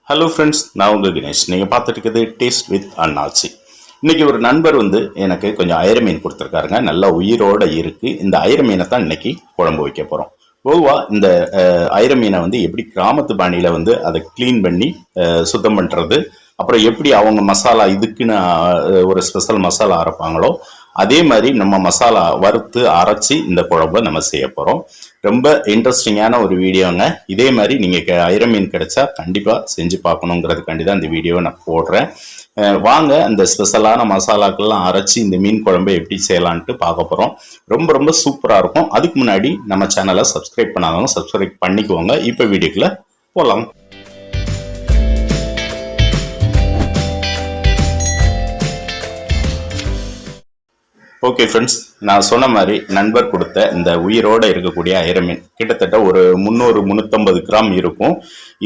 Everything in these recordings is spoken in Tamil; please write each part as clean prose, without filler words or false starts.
ஹலோ ஃப்ரெண்ட்ஸ், நான் உங்கள் தினேஷ். நீங்கள் பார்த்துட்டு இருக்கிறது டேஸ்ட் வித் அண்ணாச்சி. இன்றைக்கி ஒரு நண்பர் எனக்கு கொஞ்சம் அயிர மீன் கொடுத்துருக்காருங்க. நல்லா உயிரோடு இருக்குது. இந்த அயிர மீனை தான் இன்றைக்கி குழம்பு வைக்க போகிறோம். பொதுவாக இந்த அயிர மீனை எப்படி கிராமத்து பாணியில் அதை க்ளீன் பண்ணி சுத்தம் பண்ணுறது, அப்புறம் எப்படி அவங்க மசாலா இதுக்குன்னு ஒரு ஸ்பெஷல் மசாலா அரைப்பாங்களோ அதே மாதிரி நம்ம மசாலா வறுத்து அரைச்சி இந்த குழம்பை நம்ம செய்ய போகிறோம். ரொம்ப இன்ட்ரெஸ்டிங்கான ஒரு வீடியோங்க. இதே மாதிரி நீங்கள் அயிர மீன் கிடைச்சா கண்டிப்பாக செஞ்சு பார்க்கணுங்கிறதுக்காண்டி தான் இந்த வீடியோவை நான் போடுறேன். வாங்க அந்த ஸ்பெஷலான மசாலாக்கள்லாம் அரைச்சி இந்த மீன் குழம்பை எப்படி செய்யலான்ட்டு பார்க்க போகிறோம். ரொம்ப ரொம்ப சூப்பராக இருக்கும். அதுக்கு முன்னாடி நம்ம சேனலை சப்ஸ்கிரைப் பண்ணாதவங்க சப்ஸ்கிரைப் பண்ணிக்குவோங்க. இப்போ வீடியோக்குள்ளே போகலாம். ஓகே ஃப்ரெண்ட்ஸ், நான் சொன்ன மாதிரி நண்பர் கொடுத்த இந்த உயிரோடு இருக்கக்கூடிய அயிர மீன் கிட்டத்தட்ட ஒரு 300-350 கிராம் இருக்கும்.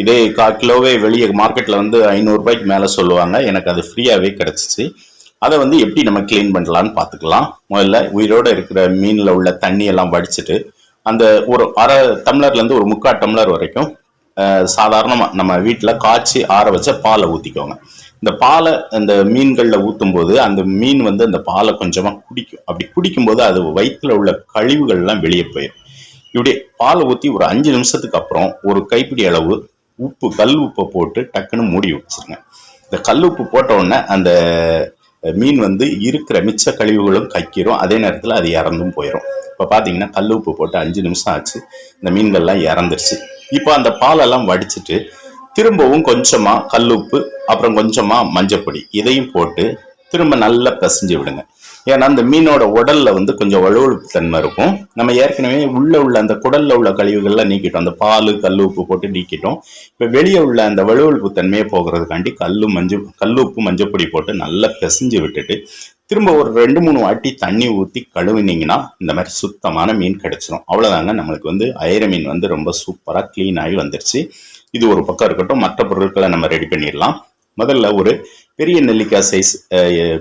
இதே 1/4 கிலோவே வெளியே மார்க்கெட்டில் 500 ரூபாய்க்கு மேலே சொல்லுவாங்க. எனக்கு அது ஃப்ரீயாகவே கிடச்சிச்சு. அதை எப்படி நம்ம க்ளீன் பண்ணலான்னு பார்த்துக்கலாம். முதல்ல உயிரோடு இருக்கிற மீனில் உள்ள தண்ணியெல்லாம் வடிச்சிட்டு அந்த ஒரு அரை டம்ளர்லேருந்து ஒரு 3/4 டம்ளர் வரைக்கும் சாதாரணமாக நம்ம வீட்டில் காய்ச்சி ஆற வச்ச பாலை ஊற்றிக்கோங்க. இந்த பாலை அந்த மீன்களில் ஊற்றும் போது அந்த மீன் அந்த பாலை கொஞ்சமாக குடிக்கும். அப்படி குடிக்கும்போது அது வயிற்றில் உள்ள கழிவுகள்லாம் வெளியே போயிடும். இப்படி பாலை ஊற்றி ஒரு 5 நிமிஷத்துக்கு அப்புறம் ஒரு கைப்பிடி அளவு உப்பு, கல் உப்பை போட்டு டக்குன்னு மூடி வச்சுருங்க. இந்த கல் உப்பு போட்ட உடனே அந்த மீன் இருக்கிற மிச்ச கழிவுகளும் கக்கிரும். அதே நேரத்தில் அது இறந்தும் போயிடும். இப்போ பார்த்தீங்கன்னா கல் உப்பு போட்டு 5 நிமிஷம் ஆச்சு. இந்த மீன்கள்லாம் இறந்துருச்சு. இப்போ அந்த பாலெல்லாம் வடிச்சிட்டு திரும்பவும் கொஞ்சமாக கல்லுப்பு, அப்புறம் கொஞ்சமாக மஞ்சப்பொடி இதையும் போட்டு திரும்ப நல்லா பிசைஞ்சு விடுங்க. ஏன்னா அந்த மீனோட உடல்ல கொஞ்சம் வலுவழுப்பு தன்மை இருக்கும். நம்ம ஏற்கனவே உள்ள அந்த குடல்ல உள்ள கழிவுகள்லாம் நீக்கிட்டோம். அந்த பால் கல்லுப்பு போட்டு நீக்கிட்டோம். இப்போ வெளியே உள்ள அந்த வலுவழுப்பு தன்மையை போகிறதுக்காண்டி கல்லுப்பு மஞ்சப்பொடி போட்டு நல்லா பிசைஞ்சு விட்டுட்டு திரும்ப ஒரு 2-3 வாட்டி தண்ணி ஊற்றி கழுவினீங்கன்னா இந்த மாதிரி சுத்தமான மீன் கிடைச்சிடும். அவ்வளோதாங்க. நம்மளுக்கு அயிர மீன் ரொம்ப சூப்பராக க்ளீன் ஆகி வந்துருச்சு. இது ஒரு பக்கம் இருக்கட்டும். மற்ற பொருட்களை நம்ம ரெடி பண்ணிடலாம். முதல்ல ஒரு பெரிய நெல்லிக்காய் சைஸ்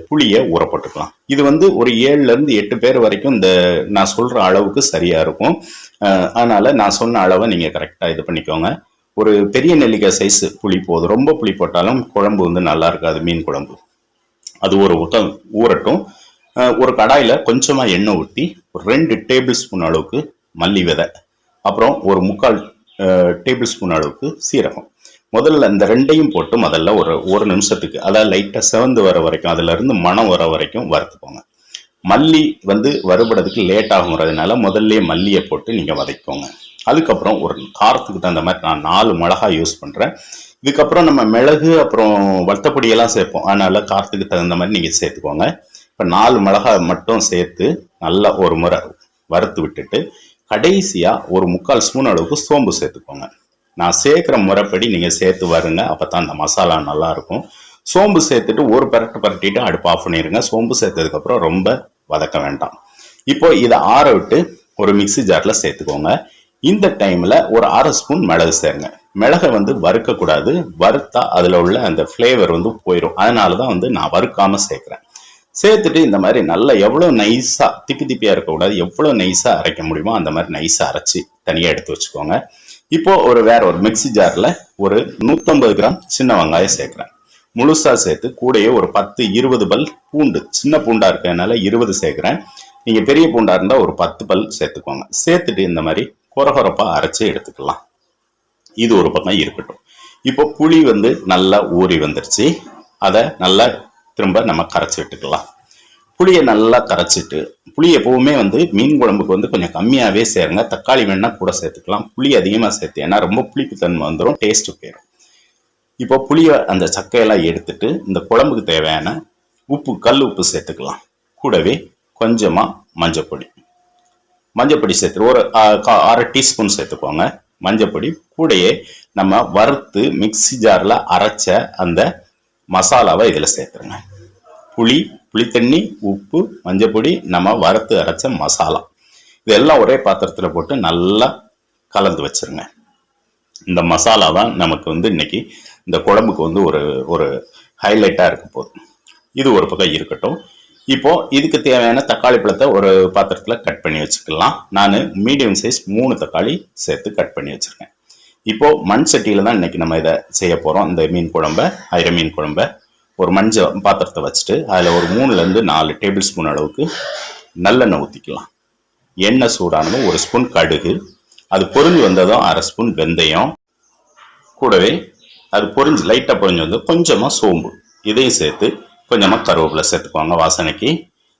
புளியை ஊறப்பட்டுக்கலாம். இது ஒரு 7-8 பேர் வரைக்கும் இந்த நான் சொல்கிற அளவுக்கு சரியாக இருக்கும். அதனால் நான் சொன்ன அளவை நீங்கள் கரெக்டாக இது பண்ணிக்கோங்க. ஒரு பெரிய நெல்லிக்காய் சைஸ் புளி போதும். ரொம்ப புளி போட்டாலும் குழம்பு நல்லா இருக்காது, மீன் குழம்பு. அது ஒரு பக்கம் ஊறட்டும். ஒரு கடாயில் கொஞ்சமாக எண்ணெய் ஊற்றி ஒரு 2 டேபிள் ஸ்பூன் அளவுக்கு மல்லி விதை, அப்புறம் ஒரு 3/4 டேபிள் ஸ்பூன் அளவுக்கு சீரகம். முதல்ல இந்த 2ஐயும் போட்டு முதல்ல ஒரு நிமிஷத்துக்கு, அதாவது லைட்டாக செவந்து வர வரைக்கும், அதிலிருந்து மணம் வர வரைக்கும் வறுத்துக்கோங்க. மல்லி வறுபடுறதுக்கு லேட் ஆகுங்கிறதுனால முதல்ல மல்லியை போட்டு நீங்கள் வதக்கிக்கோங்க. அதுக்கப்புறம் ஒரு காரத்துக்கு தகுந்த மாதிரி நான் 4 மிளகாய் யூஸ் பண்ணுறேன். இதுக்கப்புறம் நம்ம மிளகு அப்புறம் வத்தப்பொடியெல்லாம் சேர்ப்போம். அதனால் காரத்துக்கு தகுந்த மாதிரி நீங்கள் சேர்த்துக்கோங்க. இப்போ 4 மிளகாய் மட்டும் சேர்த்து நல்லா ஒரு முறை வறுத்து விட்டுட்டு கடைசியாக ஒரு 3/4 ஸ்பூன் அளவுக்கு சோம்பு சேர்த்துக்கோங்க. நான் சேர்க்குற முறைப்படி நீங்கள் சேர்த்து வருங்க. அப்போ தான் அந்த மசாலா நல்லாயிருக்கும். சோம்பு சேர்த்துட்டு ஒரு பரட்டிட்டு அடுப்பு ஆஃப் பண்ணிடுங்க. சோம்பு சேர்த்ததுக்கப்புறம் ரொம்ப வதக்க வேண்டாம். இப்போ இதை ஆற விட்டு ஒரு மிக்சி ஜாரில் சேர்த்துக்கோங்க. இந்த டைமில் ஒரு 1/2 ஸ்பூன் மிளகு சேருங்க. மிளகை வறுக்கக்கூடாது. வறுத்தா அதில் உள்ள அந்த ஃப்ளேவர் போயிடும். அதனால தான் நான் வறுக்காமல் சேர்க்குறேன். சேர்த்துட்டு இந்த மாதிரி நல்லா எவ்வளோ நைஸாக திப்பியாக இருக்கக்கூடாது, எவ்வளோ நைஸாக அரைக்க முடியுமோ அந்த மாதிரி நைஸாக அரைச்சி தனியாக எடுத்து வச்சுக்கோங்க. இப்போது வேற ஒரு மிக்சி ஜாரில் ஒரு 150 கிராம் சின்ன வெங்காயம் சேர்க்குறேன். முழுசாக சேர்த்து கூடயே ஒரு 10-20 பல் பூண்டு, சின்ன பூண்டாக இருக்கிறதுனால 20 சேர்க்குறேன். நீங்கள் பெரிய பூண்டாக இருந்தால் ஒரு 10 பல் சேர்த்துக்கோங்க. சேர்த்துட்டு இந்த மாதிரி கொரகொரப்பாக அரைச்சி எடுத்துக்கலாம். இது ஒரு பக்கம் இருக்கட்டும். இப்போ புளி நல்லா ஊறி வந்துருச்சு. அதை நல்லா திரும்ப நம்ம கரைச்சி விட்டுக்கலாம். புளியை நல்லா கரைச்சிட்டு, புளி எப்பவுமே மீன் குழம்புக்கு கொஞ்சம் கம்மியாகவே சேருங்க. தக்காளி வேணா கூட சேர்த்துக்கலாம். புளி அதிகமாக சேர்த்து, ஏன்னா ரொம்ப புளிப்பு தன்மை வந்துடும், டேஸ்ட்டு போயிடும். இப்போ புளியை அந்த சக்கையெல்லாம் எடுத்துட்டு இந்த குழம்புக்கு தேவையான உப்பு, கல் உப்பு சேர்த்துக்கலாம். கூடவே கொஞ்சமாக மஞ்சப்பொடி சேர்த்து ஒரு 1/2 டீஸ்பூன் சேர்த்துக்கோங்க. மஞ்சப்பொடி கூடையே நம்ம வறுத்து மிக்சி ஜாரில் அரைச்ச அந்த மசாலாவை இதில் சேர்த்துருங்க. புளித்தண்ணி, உப்பு, மஞ்சப்பொடி, நம்ம வறுத்து அரைச்ச மசாலா இதெல்லாம் ஒரே பாத்திரத்தில் போட்டு நல்லா கலந்து வச்சுருங்க. இந்த மசாலா தான் நமக்கு இன்னைக்கு இந்த குழம்புக்கு ஒரு ஹைலைட்டாக இருக்க போகுது. இது ஒரு பக்கம் இருக்கட்டும். இப்போ இதுக்கு தேவையான தக்காளி பழத்தை ஒரு பாத்திரத்தில் கட் பண்ணி வச்சுக்கலாம். நான் மீடியம் சைஸ் 3 தக்காளி சேர்த்து கட் பண்ணி வச்சுருக்கேன். இப்போ மண் சட்டியில் தான் இன்னைக்கு நம்ம இதை செய்ய போகிறோம். இந்த மீன் குழம்பை, ஐர மீன் குழம்பை ஒரு மஞ்சள் பாத்திரத்தை வச்சுட்டு அதில் ஒரு 3லேருந்து 4 டேபிள் ஸ்பூன் அளவுக்கு நல்லெண்ணெய் ஊற்றிக்கலாம். எண்ணெய் சூடானதும் 1 ஸ்பூன் கடுகு, அது பொரிஞ்சு வந்ததும் 1/2 ஸ்பூன் வெந்தயம், கூடவே அது பொரிஞ்சு லைட்டாக பொரிஞ்சு வந்து கொஞ்சமாக சோம்பு, இதையும் சேர்த்து கொஞ்சமாக கருவேப்பிலை சேர்த்துக்குவாங்க வாசனைக்கு.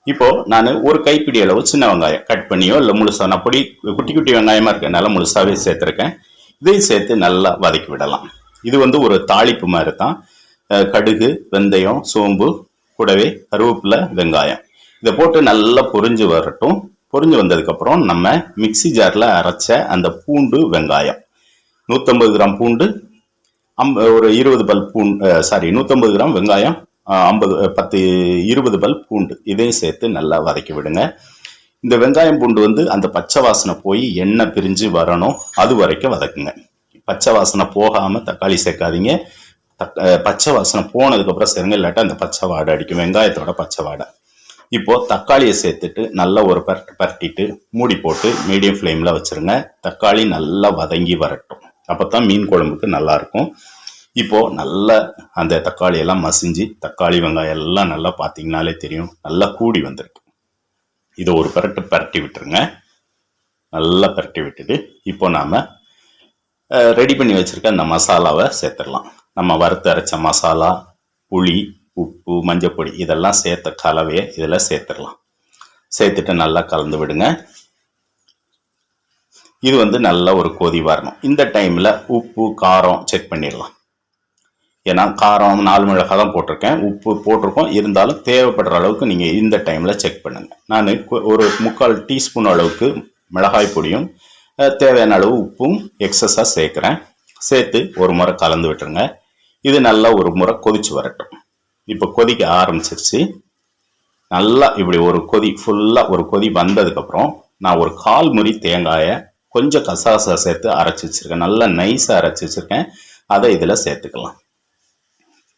இப்போது நான் ஒரு கைப்பிடி அளவு சின்ன வெங்காயம் கட் பண்ணியோ இல்லை முழுசாக, நான் பொடி குட்டி குட்டி வெங்காயமாக இருக்கனால முழுசாகவே சேர்த்துருக்கேன். இதையும் சேர்த்து நல்லா வதக்கி விடலாம். இது வந்து ஒரு தாளிப்பு மாதிரி தான். கடுகு, வெந்தயம், சோம்பு, கூடவே கருவேப்பிலை, வெங்காயம் இதை போட்டு நல்லா பொரிஞ்சு வரட்டும். பொரிஞ்சு வந்ததுக்கப்புறம் நம்ம மிக்சி ஜாரில் அரைச்ச அந்த பூண்டு, வெங்காயம் 150 கிராம் பூண்டு, ஒரு 20 பல் பூண்டு, 150 கிராம் வெங்காயம், 20 பல் பூண்டு, இதையும் சேர்த்து நல்லா வதக்கி விடுங்க. இந்த வெங்காயம் பூண்டு வந்து அந்த பச்சை வாசனை போய் எண்ணெய் பிரிஞ்சு வரணும், அது வரைக்கும் வதக்குங்க. பச்சை வாசனை போகாமல் தக்காளி சேர்க்காதீங்க. பச்சை வாசனை போனதுக்கப்புறம் சேருங்க, இல்லாட்டா அந்த பச்சை வாடை அடிக்கும், வெங்காயத்தோட பச்சை வாடை. இப்போது தக்காளியை சேர்த்துட்டு நல்லா ஒரு பரட்டிட்டு மூடி போட்டு மீடியம் ஃப்ளேமில் வச்சுருங்க. தக்காளி நல்லா வதங்கி வரட்டும், அப்போ தான் மீன் குழம்புக்கு நல்லாயிருக்கும். இப்போது நல்லா அந்த தக்காளியெல்லாம் மசிஞ்சு, தக்காளி வெங்காயம் எல்லாம் நல்லா பார்த்தீங்கனாலே தெரியும், நல்லா கூடி வந்திருக்கு. இதை ஒரு பரட்டி விட்டுருங்க. நல்லா பரட்டி விட்டுட்டு இப்போ நாம் ரெடி பண்ணி வச்சுருக்க அந்த மசாலாவை சேர்த்துடலாம். நம்ம வறுத்து அரைச்ச மசாலா, புளி, உப்பு, மஞ்சப்பொடி இதெல்லாம் சேர்த்த கலவையை இதில் சேர்த்துடலாம். சேர்த்துட்டு நல்லா கலந்து விடுங்க. இது வந்து நல்ல ஒரு கொதி வரணும். இந்த டைமில் உப்பு, காரம் செக் பண்ணிடலாம். ஏன்னா காரம் 4 மிளகாய் தான் போட்டிருக்கேன், உப்பு போட்டிருக்கோம், இருந்தாலும் தேவைப்படுற அளவுக்கு நீங்கள் இந்த டைமில் செக் பண்ணுங்கள். நான் ஒரு 3/4 டீஸ்பூன் அளவுக்கு மிளகாய் பொடியும் தேவையான அளவு உப்பும் எக்ஸஸாக சேர்க்குறேன். சேர்த்து ஒரு முறை கலந்து விட்டுருங்க. இது நல்லா ஒரு முறை கொதிச்சு வரட்டும். இப்போ கொதிக்க ஆரம்பிச்சிருச்சு. நல்லா இப்படி ஒரு கொதி ஃபுல்லாக ஒரு கொதி வந்ததுக்கப்புறம் நான் ஒரு 1/4 முறி தேங்காயை கொஞ்சம் கசாசா சேர்த்து அரைச்சி வச்சுருக்கேன். நல்லா நைஸாக அரைச்சி வச்சுருக்கேன். அதை இதில் சேர்த்துக்கலாம்.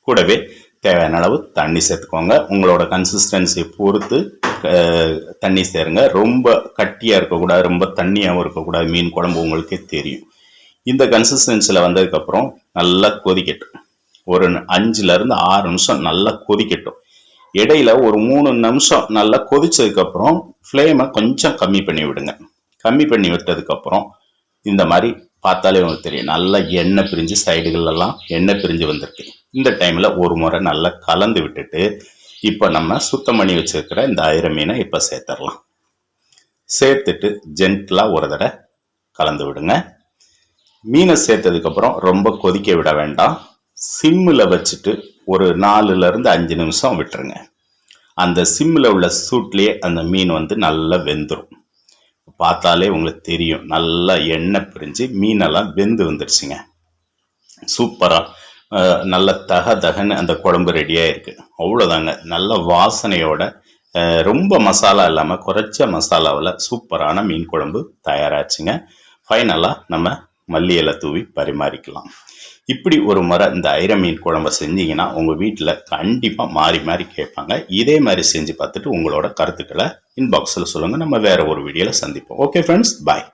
கூடவே தேவையான அளவு தண்ணி சேர்த்துக்கோங்க. உங்களோட கன்சிஸ்டன்சி பொறுத்து தண்ணி சேருங்க. ரொம்ப கட்டியாக இருக்கக்கூடாது, ரொம்ப தண்ணியாகவும் இருக்கக்கூடாது. மீன் குழம்பு உங்களுக்கே தெரியும். இந்த கன்சிஸ்டன்சியில் வந்ததுக்கப்புறம் நல்லா கொதிக்கட்டும். ஒரு 5லேருந்து 6 நிமிஷம் நல்லா கொதிக்கட்டும். இடையில ஒரு 3 நிமிஷம் நல்லா கொதிச்சதுக்கப்புறம் ஃப்ளேமை கொஞ்சம் கம்மி பண்ணி விடுங்க. கம்மி பண்ணி விட்டதுக்கப்புறம் இந்த மாதிரி பார்த்தாலே உங்களுக்கு தெரியும், நல்லா எண்ணெய் பிரிஞ்சு சைடுகளெல்லாம் எண்ணெய் பிரிஞ்சு வந்திருக்கு. இந்த டைமில் ஒரு முறை நல்லா கலந்து விட்டுட்டு இப்போ நம்ம சுத்தம் பண்ணி வச்சுருக்கிற இந்த ஐர மீனை இப்போ சேர்த்துடலாம். சேர்த்துட்டு ஜென்டிலாக ஒரு தடவை கலந்து விடுங்க. மீனை சேர்த்ததுக்கப்புறம் ரொம்ப கொதிக்க விட வேண்டாம். சிம்மில் வச்சுட்டு ஒரு 4லேருந்து 5 நிமிஷம் விட்டுருங்க. அந்த சிம்மில் உள்ள சூட்லேயே அந்த மீன் வந்து நல்லா வெந்துடும். பார்த்தாலே உங்களுக்கு தெரியும், நல்லா எண்ணெய் பிரிஞ்சு மீனெல்லாம் வெந்து வந்துடுச்சுங்க. சூப்பராக நல்ல தகன்னு அந்த குழம்பு ரெடியாக இருக்குது. அவ்வளோதாங்க. நல்ல வாசனையோட, ரொம்ப மசாலா இல்லாமல் குறைச்ச மசாலாவில் சூப்பரான மீன் குழம்பு தயாராச்சுங்க. ஃபைனலாக நம்ம மல்லி இலை தூவி பரிமாறிக்கலாம். இப்படி ஒரு முறை இந்த ஐர மீன் குழம்பை செஞ்சீங்கன்னா உங்கள் வீட்டில் கண்டிப்பாக மாறி மாறி கேட்பாங்க. இதே மாதிரி செஞ்சு பார்த்துட்டு உங்களோட கருத்துக்களை இன்பாக்ஸில் சொல்லுங்கள். நம்ம வேறு ஒரு வீடியோவில் சந்திப்போம். ஓகே ஃப்ரெண்ட்ஸ், பாய்.